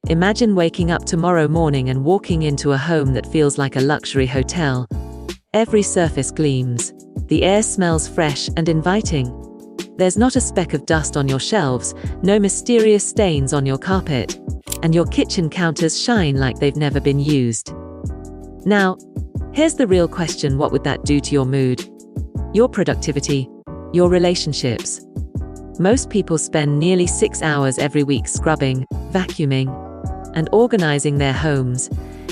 Imagine waking up tomorrow morning and walking into a home that feels like a luxury hotel. Every surface gleams. The air smells fresh and inviting. There's not a speck of dust on your shelves, no mysterious stains on your carpet, and your kitchen counters shine like they've never been used. Now, here's the real question: what would that do to your mood, your productivity, your relationships? Most people spend nearly 6 hours every week scrubbing, vacuuming, and organizing their homes,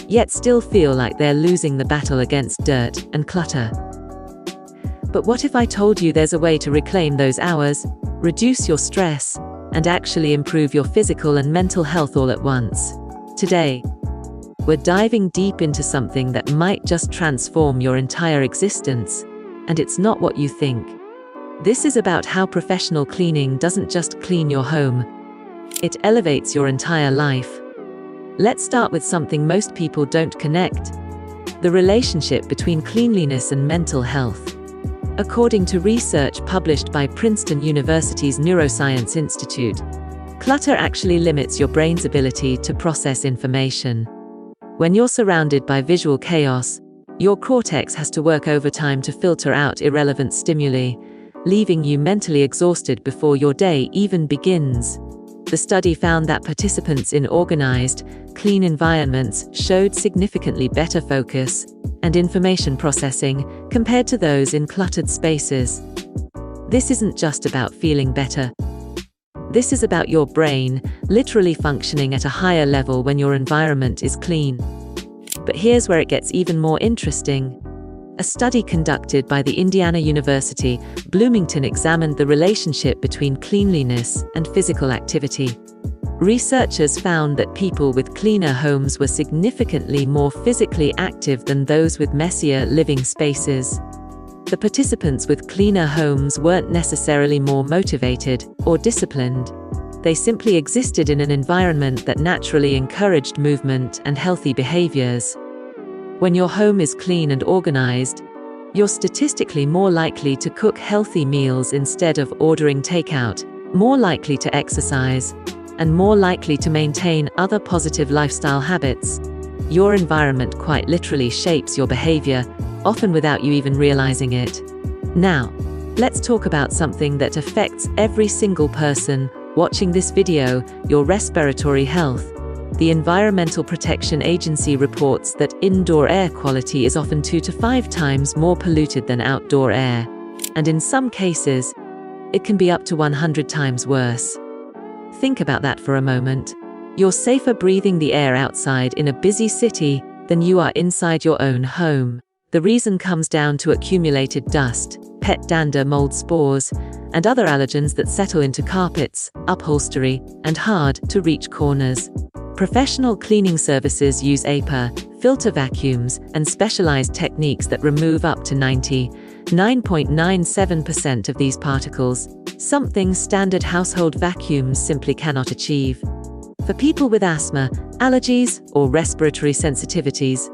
yet still feel like they're losing the battle against dirt and clutter. But what if I told you there's a way to reclaim those hours, reduce your stress, and actually improve your physical and mental health all at once? Today, we're diving deep into something that might just transform your entire existence, and it's not what you think. This is about how professional cleaning doesn't just clean your home, it elevates your entire life. Let's start with something most people don't connect: the relationship between cleanliness and mental health. According to research published by Princeton University's Neuroscience Institute, clutter actually limits your brain's ability to process information. When you're surrounded by visual chaos, your cortex has to work overtime to filter out irrelevant stimuli, leaving you mentally exhausted before your day even begins. The study found that participants in organized, clean environments showed significantly better focus and information processing compared to those in cluttered spaces. This isn't just about feeling better. This is about your brain literally functioning at a higher level when your environment is clean. But here's where it gets even more interesting. A study conducted by the Indiana University, Bloomington examined the relationship between cleanliness and physical activity. Researchers found that people with cleaner homes were significantly more physically active than those with messier living spaces. The participants with cleaner homes weren't necessarily more motivated or disciplined. They simply existed in an environment that naturally encouraged movement and healthy behaviors. When your home is clean and organized, you're statistically more likely to cook healthy meals instead of ordering takeout, more likely to exercise, and more likely to maintain other positive lifestyle habits. Your environment quite literally shapes your behavior, often without you even realizing it. Now, let's talk about something that affects every single person watching this video: your respiratory health. The Environmental Protection Agency reports that indoor air quality is often 2 to 5 times more polluted than outdoor air, and in some cases, it can be up to 100 times worse. Think about that for a moment. You're safer breathing the air outside in a busy city than you are inside your own home. The reason comes down to accumulated dust, pet dander mold spores, and other allergens that settle into carpets, upholstery, and hard-to-reach corners. Professional cleaning services use APA, filter vacuums, and specialized techniques that remove up to 99.97% of these particles, something standard household vacuums simply cannot achieve. For people with asthma, allergies, or respiratory sensitivities,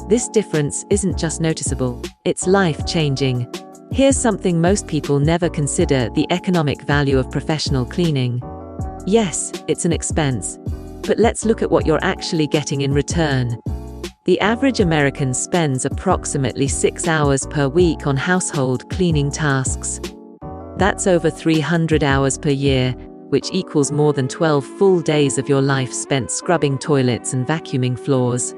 this difference isn't just noticeable, it's life-changing. Here's something most people never consider: the economic value of professional cleaning. Yes, it's an expense, but let's look at what you're actually getting in return. The average American spends approximately 6 hours per week on household cleaning tasks. That's over 300 hours per year, which equals more than 12 full days of your life spent scrubbing toilets and vacuuming floors.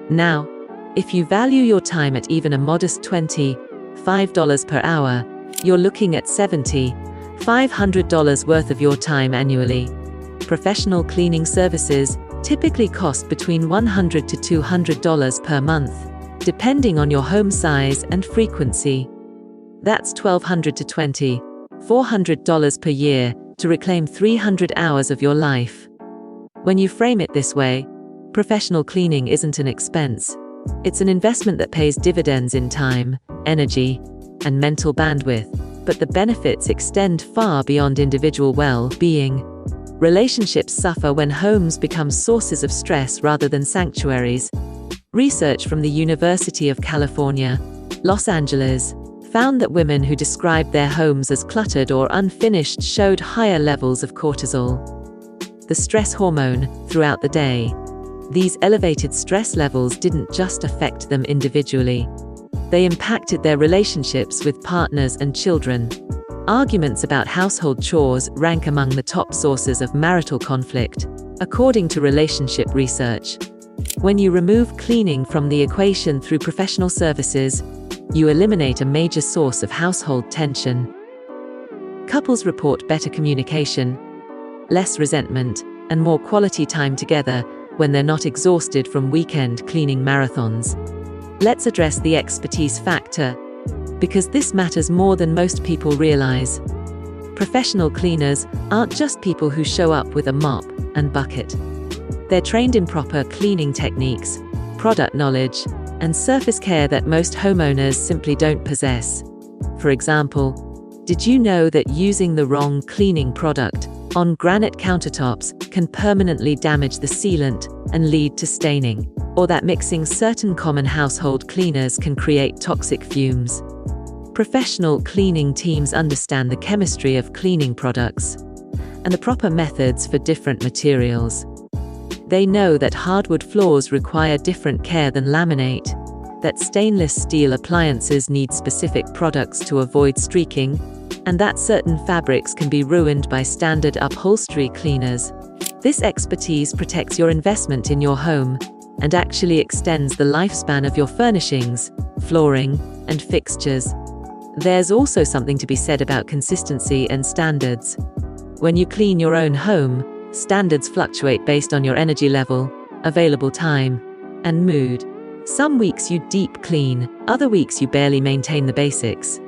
Now, if you value your time at even a modest $25 per hour, you're looking at $7,500 worth of your time annually. Professional cleaning services typically cost between $100 to $200 per month, depending on your home size and frequency. That's $1,200 to $2,400 per year to reclaim 300 hours of your life. When you frame it this way, professional cleaning isn't an expense. It's an investment that pays dividends in time, energy, and mental bandwidth, but the benefits extend far beyond individual well-being. Relationships suffer when homes become sources of stress rather than sanctuaries. Research from the University of California, Los Angeles, found that women who described their homes as cluttered or unfinished showed higher levels of cortisol. the stress hormone, throughout the day. These elevated stress levels didn't just affect them individually. They impacted their relationships with partners and children. Arguments about household chores rank among the top sources of marital conflict, according to relationship research. When you remove cleaning from the equation through professional services, you eliminate a major source of household tension. Couples report better communication, less resentment, and more quality time together when they're not exhausted from weekend cleaning marathons. Let's address the expertise factor, because this matters more than most people realize. Professional cleaners aren't just people who show up with a mop and bucket. They're trained in proper cleaning techniques, product knowledge, and surface care that most homeowners simply don't possess. For example, did you know that using the wrong cleaning product on granite countertops can permanently damage the sealant and lead to staining? Or that mixing certain common household cleaners can create toxic fumes? Professional cleaning teams understand the chemistry of cleaning products and the proper methods for different materials. They know that hardwood floors require different care than laminate, that stainless steel appliances need specific products to avoid streaking, and that certain fabrics can be ruined by standard upholstery cleaners. This expertise protects your investment in your home and actually extends the lifespan of your furnishings, flooring, and fixtures. There's also something to be said about consistency and standards. When you clean your own home, standards fluctuate based on your energy level, available time, and mood. Some weeks you deep clean, other weeks you barely maintain the basics.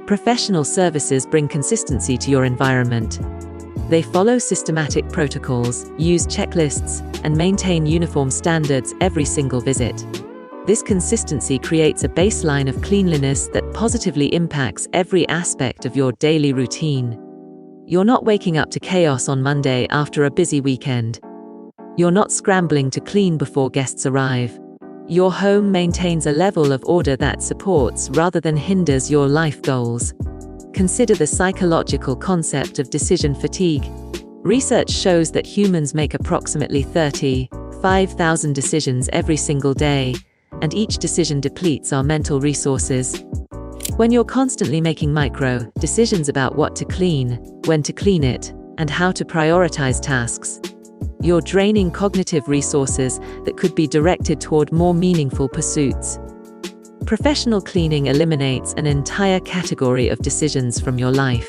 Professional services bring consistency to your environment. They follow systematic protocols, use checklists, and maintain uniform standards every single visit. This consistency creates a baseline of cleanliness that positively impacts every aspect of your daily routine. You're not waking up to chaos on Monday after a busy weekend. You're not scrambling to clean before guests arrive. Your home maintains a level of order that supports rather than hinders your life goals. Consider the psychological concept of decision fatigue. Research shows that humans make approximately 35,000 decisions every single day, and each decision depletes our mental resources. When you're constantly making micro decisions about what to clean, when to clean it, and how to prioritize tasks, you're draining cognitive resources that could be directed toward more meaningful pursuits. Professional cleaning eliminates an entire category of decisions from your life.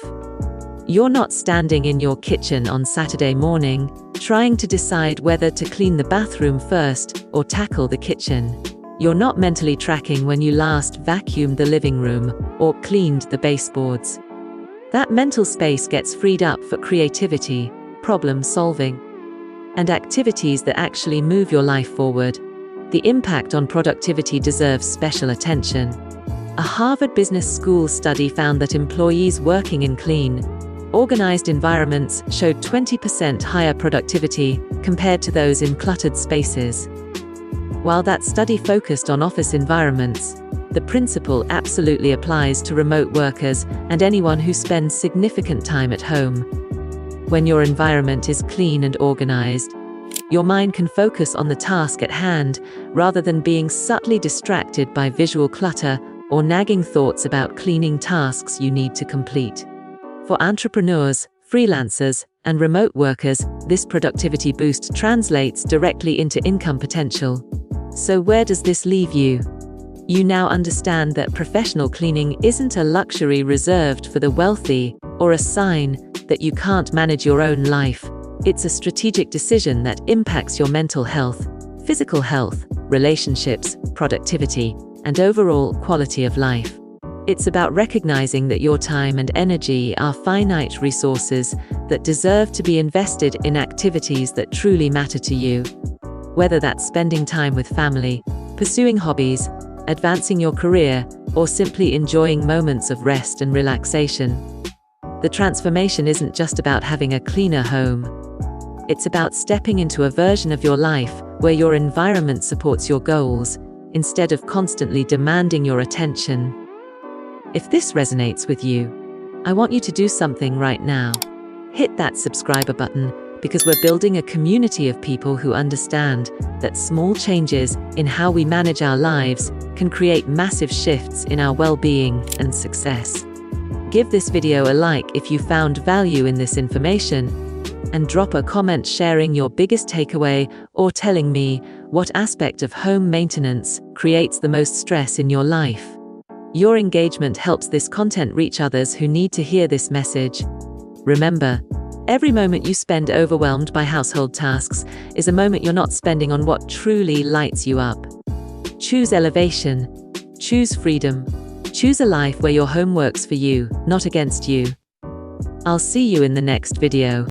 You're not standing in your kitchen on Saturday morning, trying to decide whether to clean the bathroom first or tackle the kitchen. You're not mentally tracking when you last vacuumed the living room or cleaned the baseboards. That mental space gets freed up for creativity, problem solving, and activities that actually move your life forward. The impact on productivity deserves special attention. A Harvard Business School study found that employees working in clean, organized environments showed 20% higher productivity compared to those in cluttered spaces. While that study focused on office environments, the principle absolutely applies to remote workers and anyone who spends significant time at home. When your environment is clean and organized, your mind can focus on the task at hand rather than being subtly distracted by visual clutter or nagging thoughts about cleaning tasks you need to complete. For entrepreneurs, freelancers, and remote workers, this productivity boost translates directly into income potential. So where does this leave you? You now understand that professional cleaning isn't a luxury reserved for the wealthy or a sign that you can't manage your own life. It's a strategic decision that impacts your mental health, physical health, relationships, productivity, and overall quality of life. It's about recognizing that your time and energy are finite resources that deserve to be invested in activities that truly matter to you. Whether that's spending time with family, pursuing hobbies, advancing your career, or simply enjoying moments of rest and relaxation. The transformation isn't just about having a cleaner home. It's about stepping into a version of your life where your environment supports your goals, instead of constantly demanding your attention. If this resonates with you, I want you to do something right now. Hit that subscribe button, because we're building a community of people who understand that small changes in how we manage our lives can create massive shifts in our well-being and success. Give this video a like if you found value in this information, and drop a comment sharing your biggest takeaway or telling me what aspect of home maintenance creates the most stress in your life. Your engagement helps this content reach others who need to hear this message. Remember, every moment you spend overwhelmed by household tasks is a moment you're not spending on what truly lights you up. Choose elevation. Choose freedom. Choose a life where your home works for you, not against you. I'll see you in the next video.